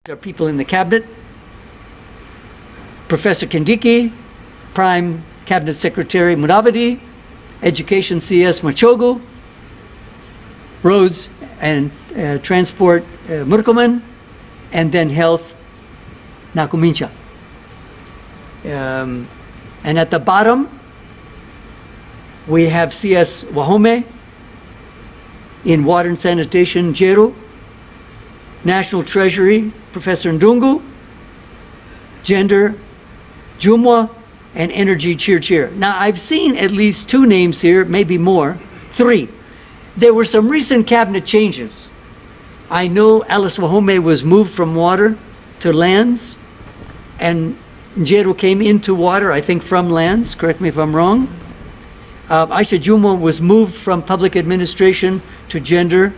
There are people in the cabinet. Professor Kindiki, Prime Cabinet Secretary Mudavadi, Education CS Machogu, Roads and Transport Murkomen, and then Health Nakumincha. And at the bottom, we have CS Wahome, in Water and Sanitation, Jeru, National Treasury, Professor Ndungu, Gender, Jumwa, and Energy, Chir. Now, I've seen at least 2 names here, maybe more, 3. There were some recent cabinet changes. I know Alice Wahome was moved from water to lands, and Njeru came into water, I think from lands, correct me if I'm wrong. Aisha Jumwa was moved from public administration to gender.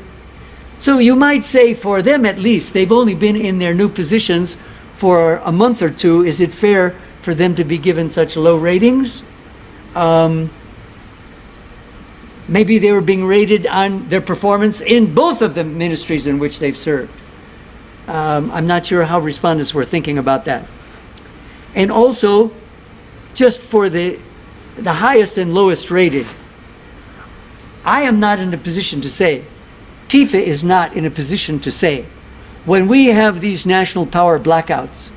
So you might say for them at least, they've only been in their new positions for a month or 2. Is it fair for them to be given such low ratings? Maybe they were being rated on their performance in both of the ministries in which they've served. I'm not sure how respondents were thinking about that. And also, just for the highest and lowest rated, I am not in a position to say, Tifa is not in a position to say, when we have these national power blackouts,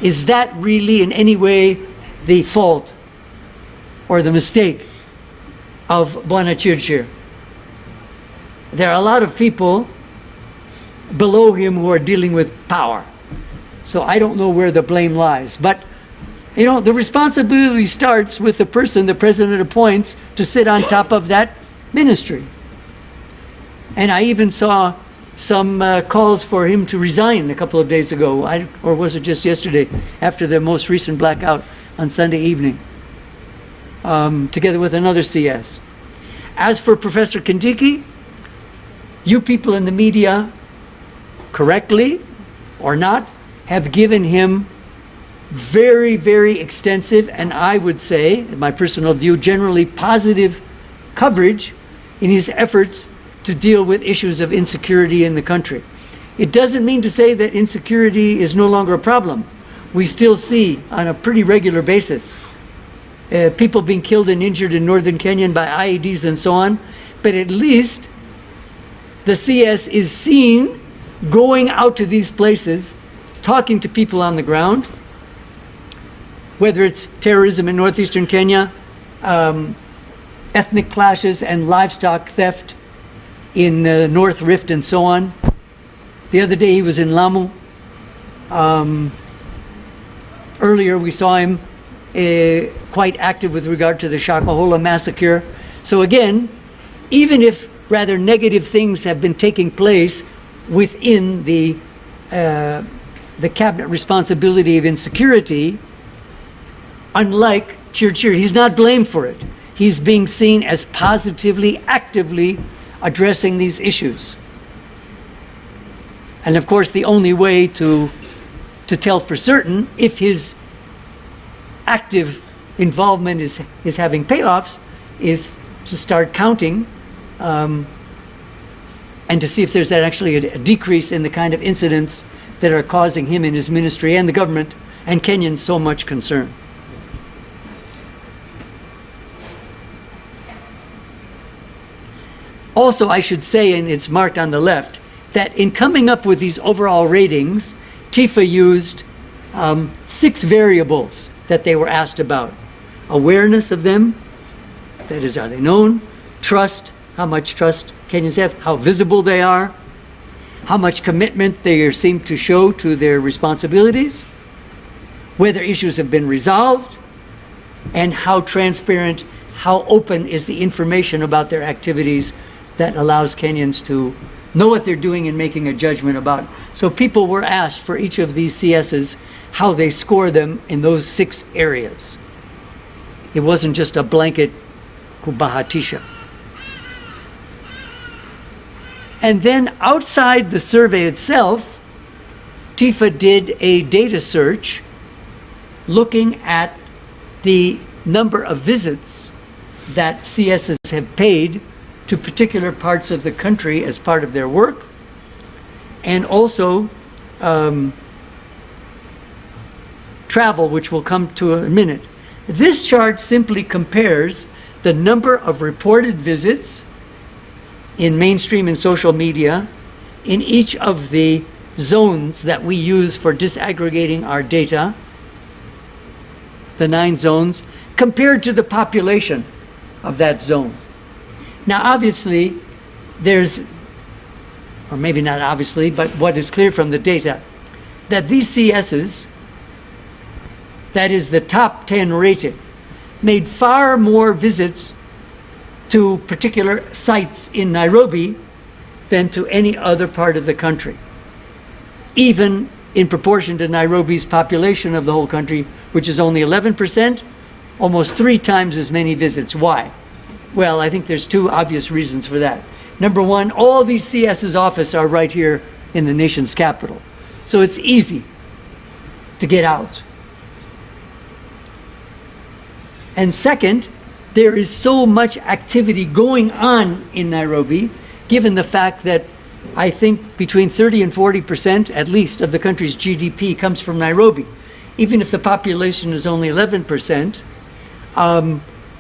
is that really in any way the fault or the mistake of Bwana Chirchir? There are a lot of people below him who are dealing with power. So I don't know where the blame lies. But, you know, the responsibility starts with the person the president appoints to sit on top of that ministry. And I even saw some calls for him to resign a couple of days ago, or was it just yesterday, after the most recent blackout on Sunday evening, together with another CS. As for Professor Kindiki, you people in the media, correctly or not, have given him very, very extensive, and I would say, in my personal view, generally positive coverage in his efforts to deal with issues of insecurity in the country. It doesn't mean to say that insecurity is no longer a problem. We still see on a pretty regular basis people being killed and injured in northern Kenya by IEDs and so on, but at least the CS is seen going out to these places, talking to people on the ground, whether it's terrorism in northeastern Kenya, ethnic clashes and livestock theft in North Rift and so on. The other day he was in Lamu. Earlier we saw him quite active with regard to the Shakahola massacre. So again, even if rather negative things have been taking place within the cabinet responsibility of insecurity, unlike Chirchir, he's not blamed for it. He's being seen as positively, actively addressing these issues. And of course, the only way to tell for certain if his active involvement is having payoffs is to start counting and to see if there's actually a decrease in the kind of incidents that are causing him and his ministry and the government and Kenyans so much concern. Also, I should say, and it's marked on the left, that in coming up with these overall ratings, Tifa used 6 variables that they were asked about. Awareness of them, that is, are they known? Trust, how much trust Kenyans have, how visible they are, how much commitment they seem to show to their responsibilities, whether issues have been resolved, and how transparent, how open is the information about their activities that allows Kenyans to know what they're doing and making a judgment about. So people were asked for each of these CSs how they score them in those 6 areas. It wasn't just a blanket kubahatisha. And then outside the survey itself, Tifa did a data search looking at the number of visits that CSs have paid to particular parts of the country as part of their work, and also travel, which we'll come to in a minute. This chart simply compares the number of reported visits in mainstream and social media in each of the zones that we use for disaggregating our data, the 9 zones, compared to the population of that zone. Now, obviously, there's, or maybe not obviously, but what is clear from the data, that these CSs, that is the top 10 rated, made far more visits to particular sites in Nairobi than to any other part of the country, even in proportion to Nairobi's population of the whole country, which is only 11%, almost 3 times as many visits. Why? Well, I think there's 2 obvious reasons for that. Number one, all these CS's offices are right here in the nation's capital, so it's easy to get out. And second, there is so much activity going on in Nairobi, given the fact that I think between 30 and 40% at least of the country's GDP comes from Nairobi. Even if the population is only 11%,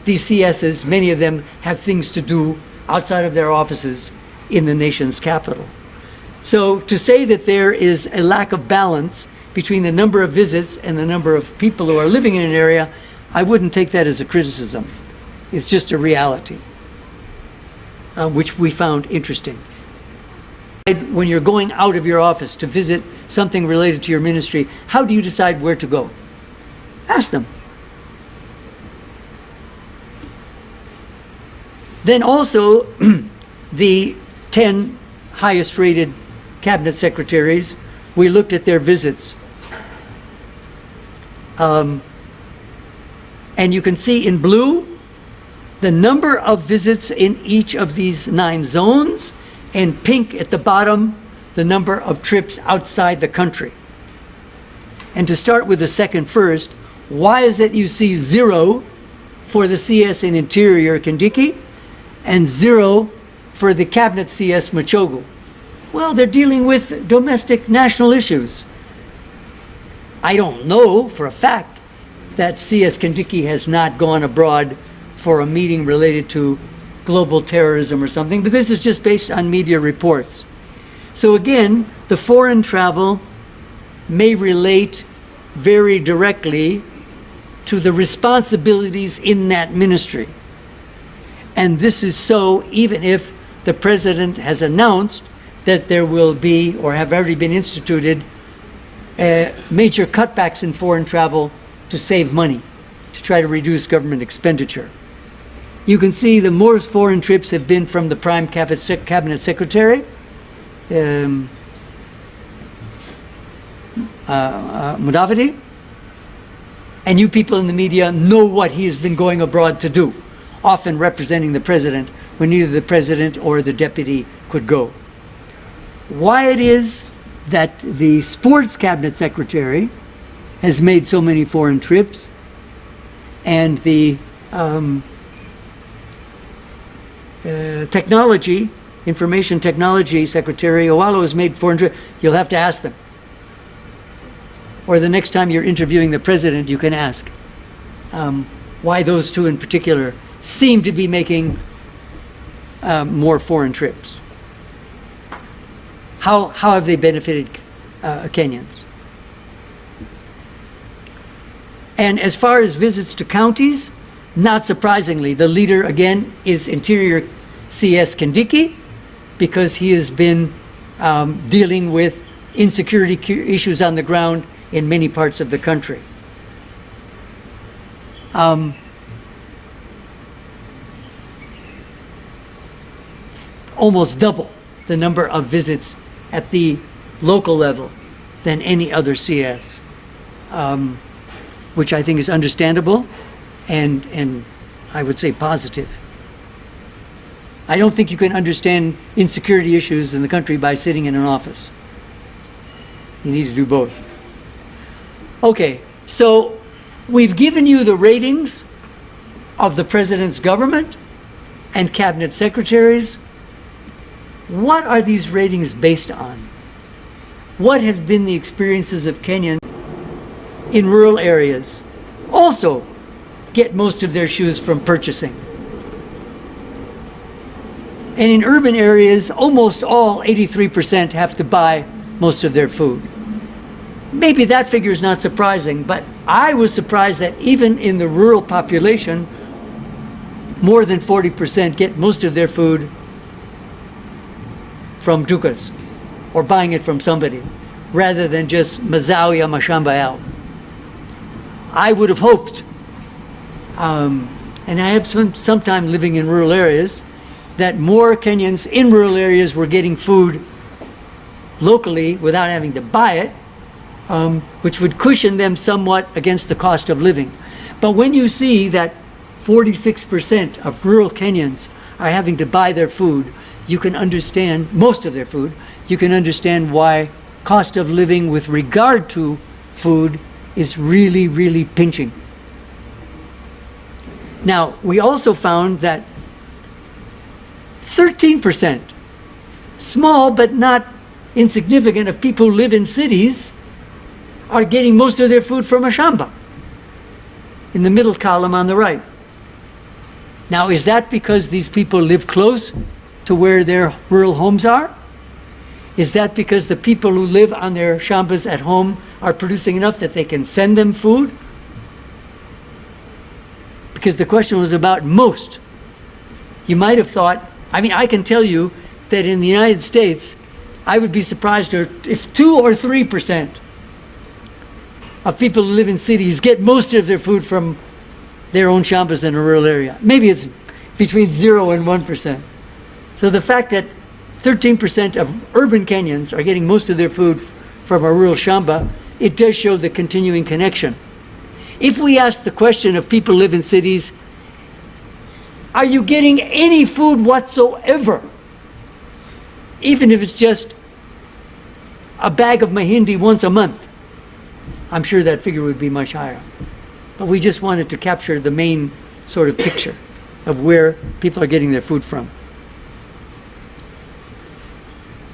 these CSs, many of them have things to do outside of their offices in the nation's capital. So to say that there is a lack of balance between the number of visits and the number of people who are living in an area, I wouldn't take that as a criticism. It's just a reality, which we found interesting. When you're going out of your office to visit something related to your ministry, how do you decide where to go? Ask them. Then also, the 10 highest rated cabinet secretaries, we looked at their visits. And you can see in blue the number of visits in each of these 9 zones, and pink at the bottom, the number of trips outside the country. And to start with the second first, why is it you see 0 for the CS in Interior Kindiki and 0 for the Cabinet CS Machogu? Well, they're dealing with domestic national issues. I don't know for a fact that CS Kindiki has not gone abroad for a meeting related to global terrorism or something, but this is just based on media reports. So again, the foreign travel may relate very directly to the responsibilities in that ministry. And this is so even if the president has announced that there will be, or have already been instituted, major cutbacks in foreign travel to save money, to try to reduce government expenditure. You can see the most foreign trips have been from the Prime Cabinet Secretary, Mudavadi, and you people in the media know what he has been going abroad to do, often representing the president when neither the president or the deputy could go. Why it is that the Sports Cabinet Secretary has made so many foreign trips, and the Information Technology Secretary Owalo has made foreign trips, you'll have to ask them. Or the next time you're interviewing the president, you can ask why those 2 in particular seem to be making more foreign trips. How have they benefited Kenyans? And as far as visits to counties, not surprisingly, the leader again is Interior CS Kindiki, because he has been dealing with insecurity issues on the ground in many parts of the country. Almost double the number of visits at the local level than any other CS, which I think is understandable and I would say positive. I don't think you can understand insecurity issues in the country by sitting in an office. You need to do both. Okay, so we've given you the ratings of the president's government and cabinet secretaries. What are these ratings based on? What have been the experiences of Kenyans in rural areas also get most of their shoes from purchasing. And in urban areas, almost all, 83%, have to buy most of their food. Maybe that figure is not surprising, but I was surprised that even in the rural population, more than 40% get most of their food from dukas, or buying it from somebody, rather than just mazao ya mashamba yao. I would have hoped, and I have some time living in rural areas, that more Kenyans in rural areas were getting food locally without having to buy it, which would cushion them somewhat against the cost of living. But when you see that 46% of rural Kenyans are having to buy their food, you can understand, most of their food, you can understand why cost of living with regard to food is really, really pinching. Now, we also found that 13%, small but not insignificant, of people who live in cities are getting most of their food from a shamba, in the middle column on the right. Now, is that because these people live close to where their rural homes are? Is that because the people who live on their shambas at home are producing enough that they can send them food? Because the question was about most. You might have thought, I mean, I can tell you that in the United States, I would be surprised if 2 or 3% of people who live in cities get most of their food from their own shambas in a rural area. Maybe it's between 0 and 1%. So the fact that 13% of urban Kenyans are getting most of their food from a rural shamba, it does show the continuing connection. If we ask the question of people who live in cities, are you getting any food whatsoever? Even if it's just a bag of mahindi once a month, I'm sure that figure would be much higher. But we just wanted to capture the main sort of picture of where people are getting their food from.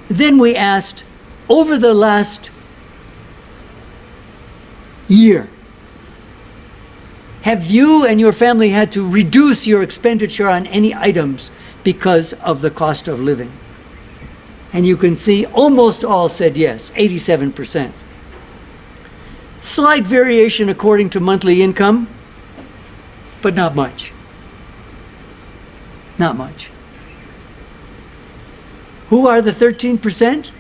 Then we asked, over the last year, have you and your family had to reduce your expenditure on any items because of the cost of living? And you can see almost all said yes, 87%. Slight variation according to monthly income, but not much. Not much. Who are the 13%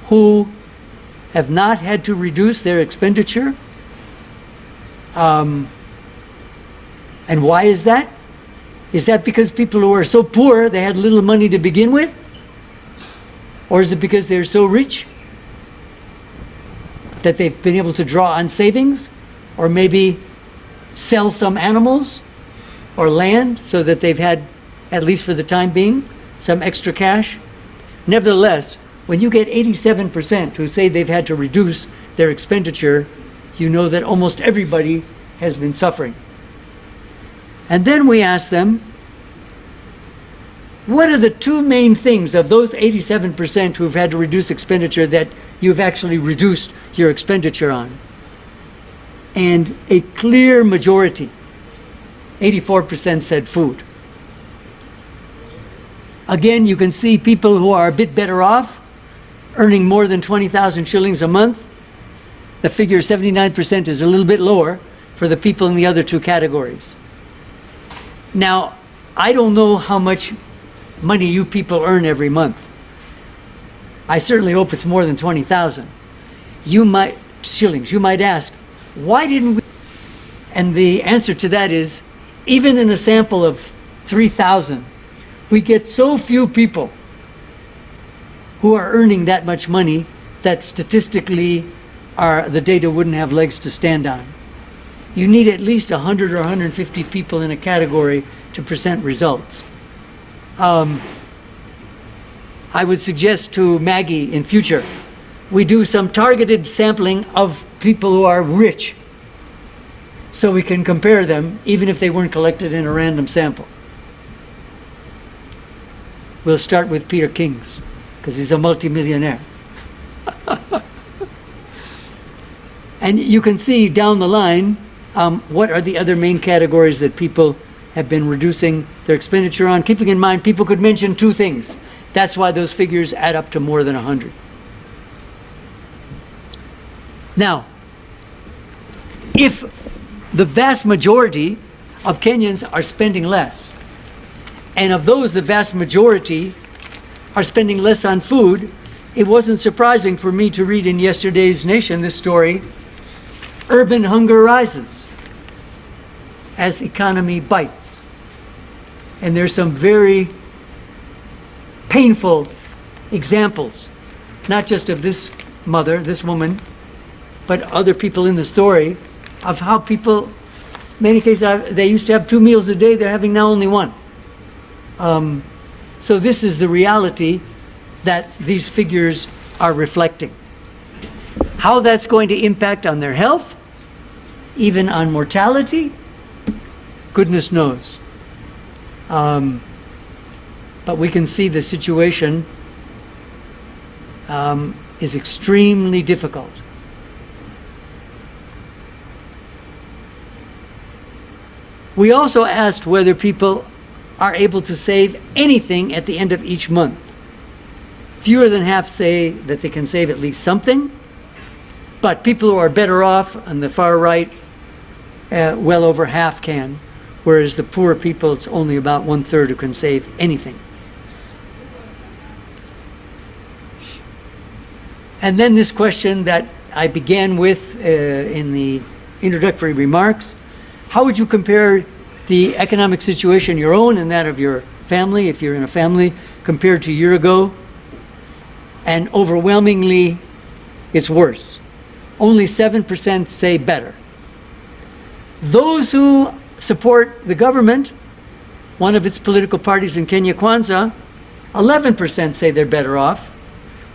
who have not had to reduce their expenditure? And why is that? Is that because people who are so poor, they had little money to begin with? Or is it because they're so rich that they've been able to draw on savings? Or maybe sell some animals or land so that they've had, at least for the time being, some extra cash? Nevertheless, when you get 87% who say they've had to reduce their expenditure, you know that almost everybody has been suffering. And then we ask them, what are the two main things of those 87% who've had to reduce expenditure that you've actually reduced your expenditure on? And a clear majority, 84%, said food. Again, you can see people who are a bit better off, earning more than 20,000 shillings a month. The figure 79% is a little bit lower for the people in the other two categories. Now, I don't know how much money you people earn every month. I certainly hope it's more than 20,000. Shillings. You might ask, why didn't we? And the answer to that is, even in a sample of 3,000, we get so few people who are earning that much money that statistically the data wouldn't have legs to stand on. You need at least 100 or 150 people in a category to present results. I would suggest to Maggie in future, we do some targeted sampling of people who are rich so we can compare them even if they weren't collected in a random sample. We'll start with Peter King's because he's a multimillionaire. And you can see down the line what are the other main categories that people have been reducing their expenditure on, keeping in mind people could mention two things. That's why those figures add up to more than 100. Now, if the vast majority of Kenyans are spending less, and of those the vast majority are spending less on food, it wasn't surprising for me to read in yesterday's Nation this story, urban hunger rises as economy bites. And there's some very painful examples, not just of this mother, this woman, but other people in the story, of how people, many cases, they used to have 2 meals a day, they're having now only one. So this is the reality that these figures are reflecting. How that's going to impact on their health, even on mortality, goodness knows. But we can see the situation is extremely difficult. We also asked whether people are able to save anything at the end of each month. Fewer than half say that they can save at least something, but people who are better off on the far right, well over half can, whereas the poor people, it's only about 1/3 who can save anything. And then this question that I began with in the introductory remarks: how would you compare the economic situation, your own and that of your family, if you're in a family, compared to a year ago? And overwhelmingly, it's worse. Only 7% say better. Those who support the government, one of its political parties in Kenya, Kwanza, 11% say they're better off,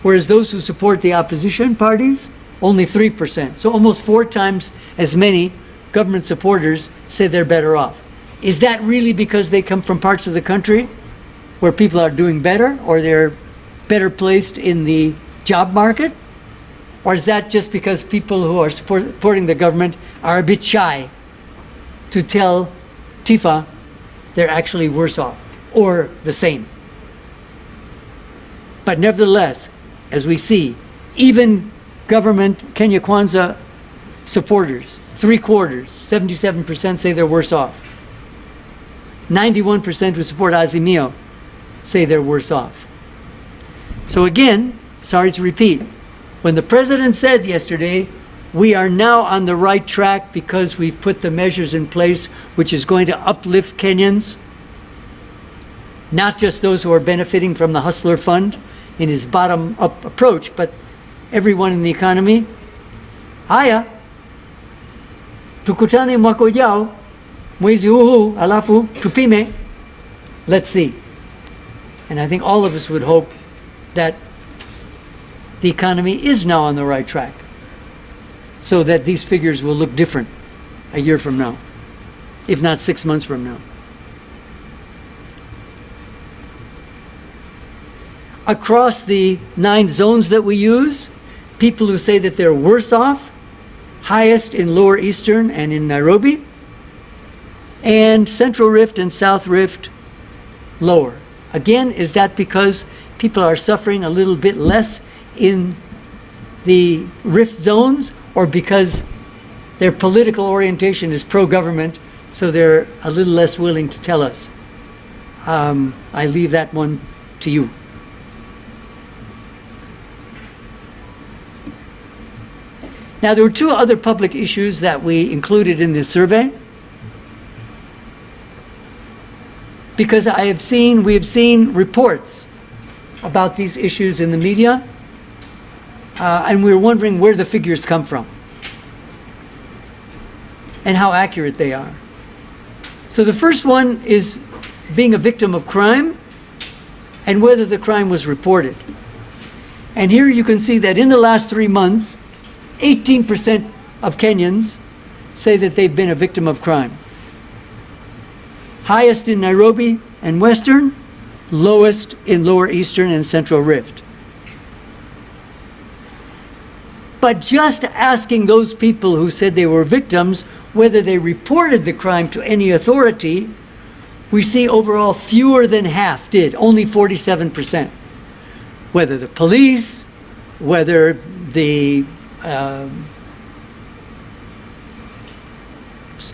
whereas those who support the opposition parties, only 3%. So almost 4 times as many government supporters say they're better off. Is that really because they come from parts of the country where people are doing better, or they're better placed in the job market? Or is that just because people who are supporting the government are a bit shy to tell Tifa they're actually worse off or the same? But nevertheless, as we see, even government Kenya Kwanza supporters, 3/4, 77% say they're worse off. 91% who support Azimio say they're worse off. So again, sorry to repeat, when the president said yesterday, we are now on the right track because we've put the measures in place which is going to uplift Kenyans, not just those who are benefiting from the Hustler Fund in his bottom-up approach, but everyone in the economy. Haya, tukutane mwaka ujao, mwezi huu, alafu tupime. Let's see. And I think all of us would hope that the economy is now on the right track, so that these figures will look different a year from now, if not 6 months from now. Across the 9 zones that we use, people who say that they're worse off, highest in Lower Eastern and in Nairobi, and Central Rift and South Rift lower. Again, is that because people are suffering a little bit less in the rift zones, or because their political orientation is pro-government, so they're a little less willing to tell us? I leave that one to you. Now, there were 2 other public issues that we included in this survey, because we have seen reports about these issues in the media, and we were wondering where the figures come from and how accurate they are. So the first one is being a victim of crime and whether the crime was reported. And here you can see that in the last 3 months, 18% of Kenyans say that they've been a victim of crime. Highest in Nairobi and Western, lowest in Lower Eastern and Central Rift. But just asking those people who said they were victims whether they reported the crime to any authority, we see overall fewer than half did, only 47%. Whether the police, whether the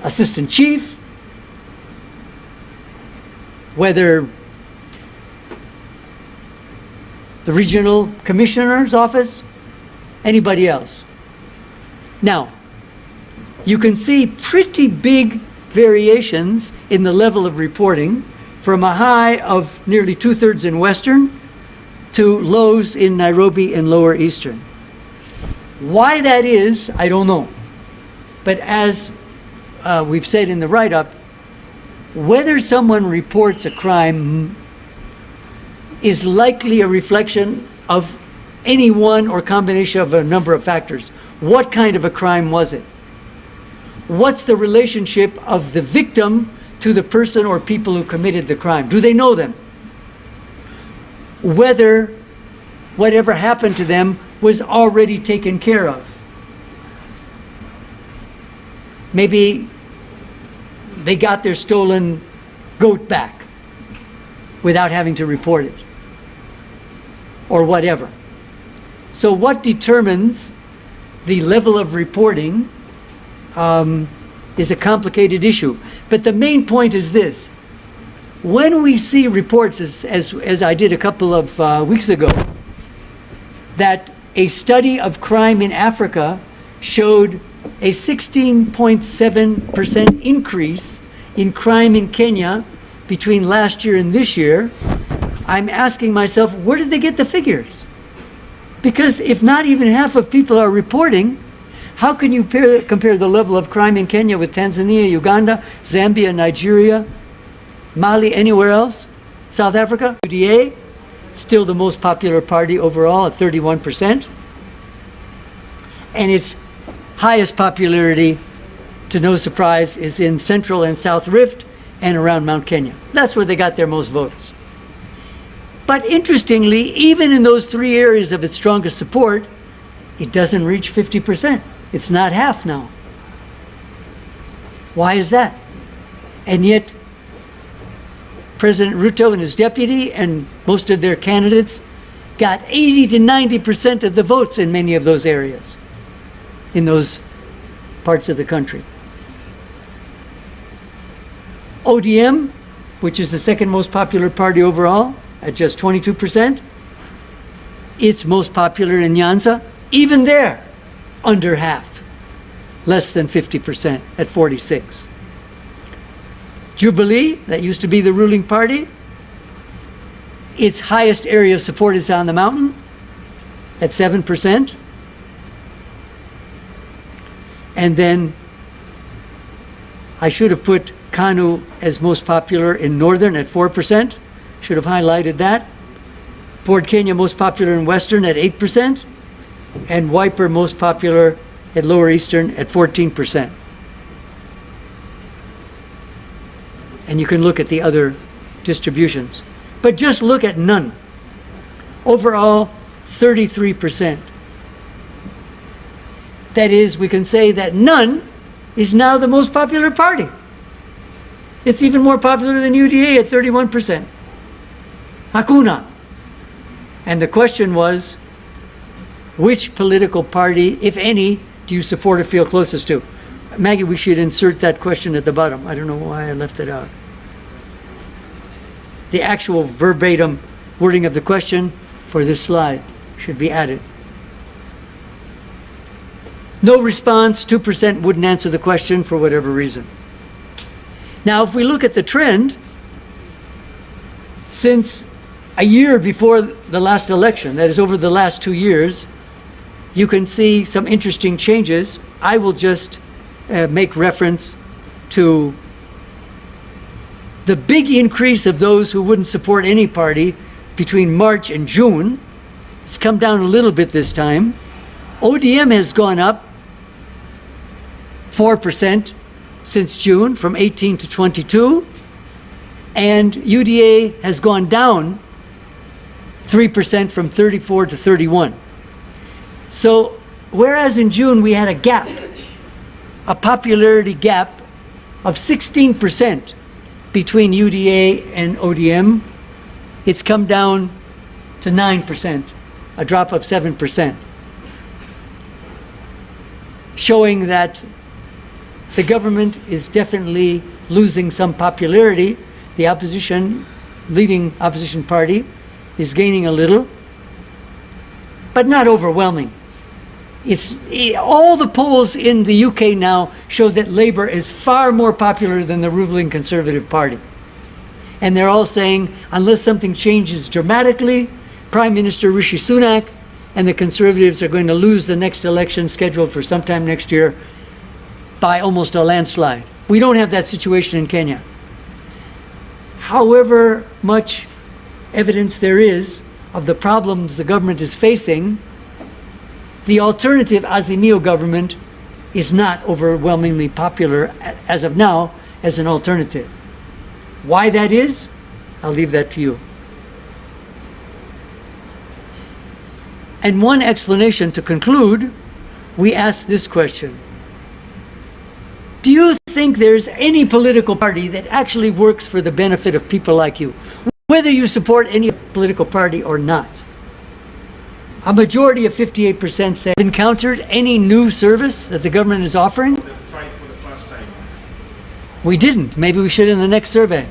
assistant chief, whether the regional commissioner's office, anybody else. Now, you can see pretty big variations in the level of reporting from a high of nearly 2/3 in Western to lows in Nairobi and Lower Eastern. Why that is, I don't know. But as we've said in the write-up, whether someone reports a crime is likely a reflection of any one or combination of a number of factors. What kind of a crime was it? What's the relationship of the victim to the person or people who committed the crime? Do they know them? Whether whatever happened to them was already taken care of. Maybe they got their stolen goat back without having to report it, or whatever. So what determines the level of reporting is a complicated issue. But the main point is this. When we see reports, as I did a couple of weeks ago, that a study of crime in Africa showed a 16.7% increase in crime in Kenya between last year and this year, I'm asking myself, where did they get the figures? Because if not even half of people are reporting, how can you compare the level of crime in Kenya with Tanzania, Uganda, Zambia, Nigeria, Mali, anywhere else? South Africa? UDA, still the most popular party overall at 31%. And its highest popularity, to no surprise, is in Central and South Rift and around Mount Kenya. That's where they got their most votes. But interestingly, even in those three areas of its strongest support, it doesn't reach 50%. It's not half now. Why is that? And yet, President Ruto and his deputy and most of their candidates got 80 to 90% of the votes in many of those areas, in those parts of the country. ODM, which is the second most popular party overall, at just 22%. It's most popular in Nyanza, even there, under half, less than 50% at 46%. Jubilee, that used to be the ruling party, its highest area of support is on the mountain at 7%. And then I should have put KANU as most popular in Northern at 4%. Should have highlighted that. Ford Kenya most popular in Western at 8%. And Wiper most popular at Lower Eastern at 14%. And you can look at the other distributions. But just look at none. Overall, 33%. That is, we can say that none is now the most popular party. It's even more popular than UDA at 31%. Hakuna. And the question was, which political party, if any, do you support or feel closest to? Maggie, we should insert that question at the bottom. I don't know why I left it out. The actual verbatim wording of the question for this slide should be added. No response, 2% wouldn't answer the question for whatever reason. Now, if we look at the trend, since a year before the last election, that is over the last 2 years, you can see some interesting changes. I will just make reference to the big increase of those who wouldn't support any party between March and June. It's come down a little bit this time. ODM has gone up 4% since June, from 18 to 22, and UDA has gone down 3% from 34 to 31. So whereas in June we had a gap, a popularity gap of 16% between UDA and ODM, it's come down to 9%, a drop of 7%, showing that the government is definitely losing some popularity. The opposition, leading opposition party, is gaining a little, but not overwhelming. All the polls in the UK now show that Labour is far more popular than the ruling Conservative Party. And they're all saying, unless something changes dramatically, Prime Minister Rishi Sunak and the Conservatives are going to lose the next election scheduled for sometime next year by almost a landslide. We don't have that situation in Kenya. However much evidence there is of the problems the government is facing, the alternative Azimio government is not overwhelmingly popular as of now as an alternative. Why that is, I'll leave that to you. And one explanation to conclude, we ask this question. Do you think there's any political party that actually works for the benefit of people like you, whether you support any political party or not? A majority of 58% say, encountered any new service that the government is offering? They've tried for the first time. We didn't. Maybe we should in the next survey.